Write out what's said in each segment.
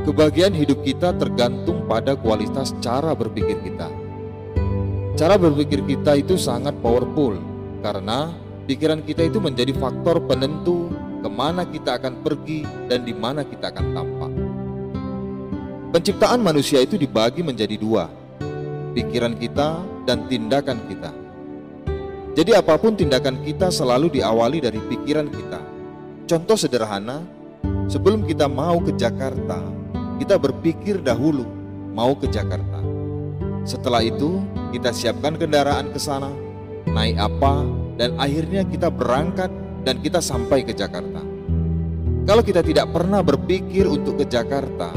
Kebahagiaan hidup kita tergantung pada kualitas cara berpikir kita. Cara berpikir kita itu sangat powerful, karena pikiran kita itu menjadi faktor penentu kemana kita akan pergi dan di mana kita akan tampak. Penciptaan manusia itu dibagi menjadi dua, pikiran kita dan tindakan kita. Jadi apapun tindakan kita selalu diawali dari pikiran kita. Contoh sederhana, sebelum kita mau ke Jakarta, kita berpikir dahulu mau ke Jakarta. Setelah itu, kita siapkan kendaraan ke sana, naik apa, dan akhirnya kita berangkat dan kita sampai ke Jakarta. Kalau kita tidak pernah berpikir untuk ke Jakarta,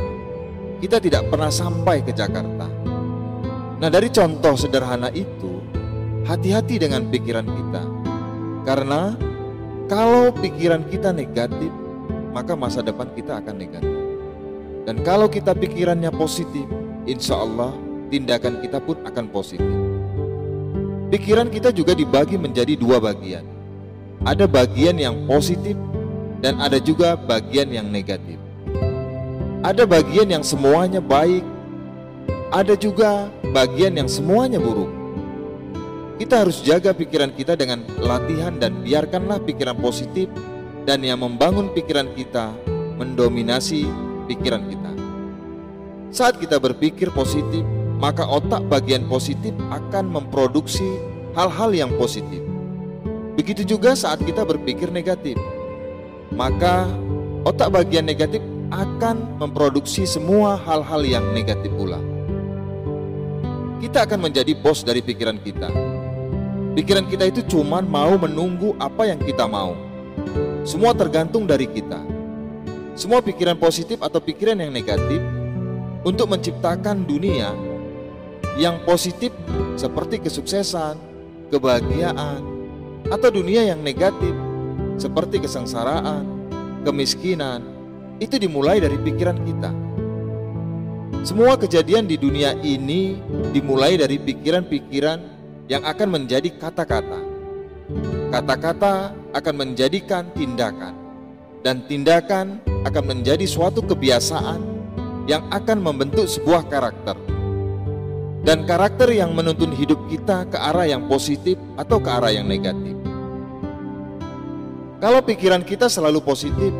kita tidak pernah sampai ke Jakarta. Nah, dari contoh sederhana itu, hati-hati dengan pikiran kita. Karena kalau pikiran kita negatif, maka masa depan kita akan negatif. Dan kalau kita pikirannya positif, insya Allah tindakan kita pun akan positif. Pikiran kita juga dibagi menjadi dua bagian. Ada bagian yang positif dan ada juga bagian yang negatif. Ada bagian yang semuanya baik, ada juga bagian yang semuanya buruk. Kita harus jaga pikiran kita dengan latihan dan biarkanlah pikiran positif dan yang membangun pikiran kita mendominasi pikiran kita. Saat kita berpikir positif, maka otak bagian positif akan memproduksi hal-hal yang positif. Begitu juga saat kita berpikir negatif, maka otak bagian negatif akan memproduksi semua hal-hal yang negatif pula. Kita akan menjadi bos dari pikiran kita. Pikiran kita itu cuma mau menunggu apa yang kita mau. Semua tergantung dari kita. Semua pikiran positif atau pikiran yang negatif untuk menciptakan dunia yang positif seperti kesuksesan, kebahagiaan, atau dunia yang negatif seperti kesengsaraan, kemiskinan, itu dimulai dari pikiran kita. Semua kejadian di dunia ini dimulai dari pikiran-pikiran yang akan menjadi kata-kata. Kata-kata akan menjadikan tindakan, dan tindakan akan menjadi suatu kebiasaan yang akan membentuk sebuah karakter. Dan karakter yang menuntun hidup kita ke arah yang positif atau ke arah yang negatif. Kalau pikiran kita selalu positif,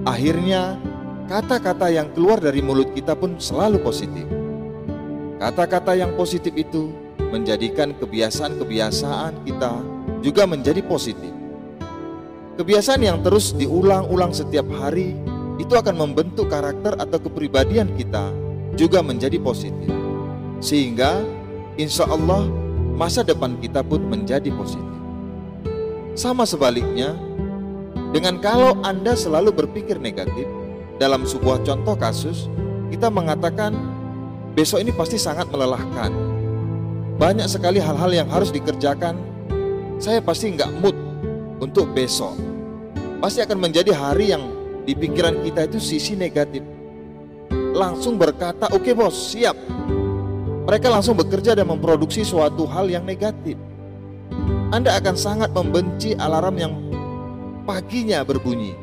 akhirnya kata-kata yang keluar dari mulut kita pun selalu positif. Kata-kata yang positif itu menjadikan kebiasaan-kebiasaan kita juga menjadi positif. Kebiasaan yang terus diulang-ulang setiap hari itu akan membentuk karakter atau kepribadian kita juga menjadi positif. Sehingga insya Allah masa depan kita pun menjadi positif. Sama sebaliknya, dengan kalau Anda selalu berpikir negatif, dalam sebuah contoh kasus, kita mengatakan besok ini pasti sangat melelahkan. Banyak sekali hal-hal yang harus dikerjakan, saya pasti nggak mood untuk besok. Pasti akan menjadi hari yang di pikiran kita itu sisi negatif. Langsung berkata, oke bos, siap. Mereka langsung bekerja dan memproduksi suatu hal yang negatif. Anda akan sangat membenci alarm yang paginya berbunyi.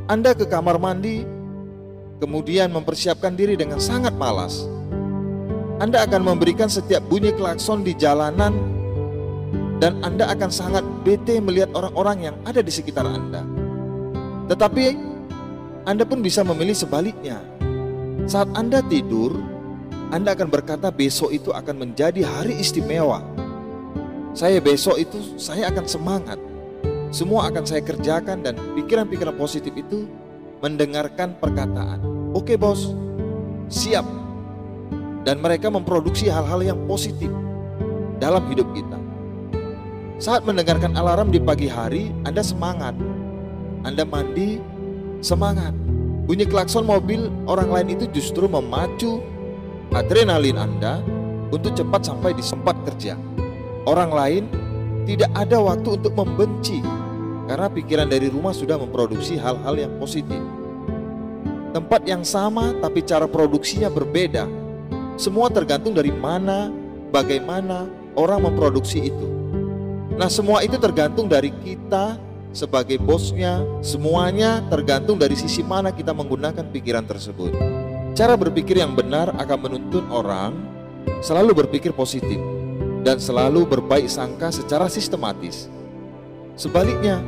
Anda ke kamar mandi, kemudian mempersiapkan diri dengan sangat malas. Anda akan memberikan setiap bunyi klakson di jalanan, dan Anda akan sangat bete melihat orang-orang yang ada di sekitar Anda. Tetapi Anda pun bisa memilih sebaliknya. Saat Anda tidur, Anda akan berkata besok itu akan menjadi hari istimewa. Besok itu saya akan semangat. Semua akan saya kerjakan, dan pikiran-pikiran positif itu mendengarkan perkataan, oke bos, siap. Dan mereka memproduksi hal-hal yang positif dalam hidup kita. Saat mendengarkan alarm di pagi hari, Anda semangat. Anda mandi, semangat. Bunyi klakson mobil orang lain itu justru memacu adrenalin Anda untuk cepat sampai di tempat kerja. Orang lain tidak ada waktu untuk membenci, karena pikiran dari rumah sudah memproduksi hal-hal yang positif. Tempat yang sama tapi cara produksinya berbeda. Semua tergantung dari mana, bagaimana orang memproduksi itu. Nah, semua itu tergantung dari kita sebagai bosnya, semuanya tergantung dari sisi mana kita menggunakan pikiran tersebut. Cara berpikir yang benar akan menuntun orang selalu berpikir positif dan selalu berbaik sangka secara sistematis. Sebaliknya,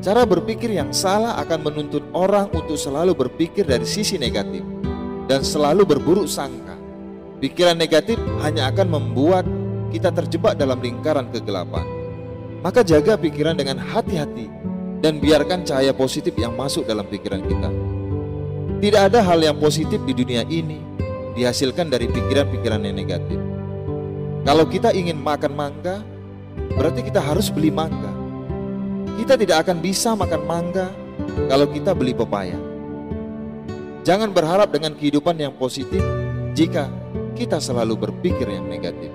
cara berpikir yang salah akan menuntun orang untuk selalu berpikir dari sisi negatif dan selalu berburuk sangka. Pikiran negatif hanya akan membuat kita terjebak dalam lingkaran kegelapan. Maka jaga pikiran dengan hati-hati dan biarkan cahaya positif yang masuk dalam pikiran kita. Tidak ada hal yang positif di dunia ini dihasilkan dari pikiran-pikiran yang negatif. Kalau kita ingin makan mangga, berarti kita harus beli mangga. Kita tidak akan bisa makan mangga kalau kita beli pepaya. Jangan berharap dengan kehidupan yang positif jika kita selalu berpikir yang negatif.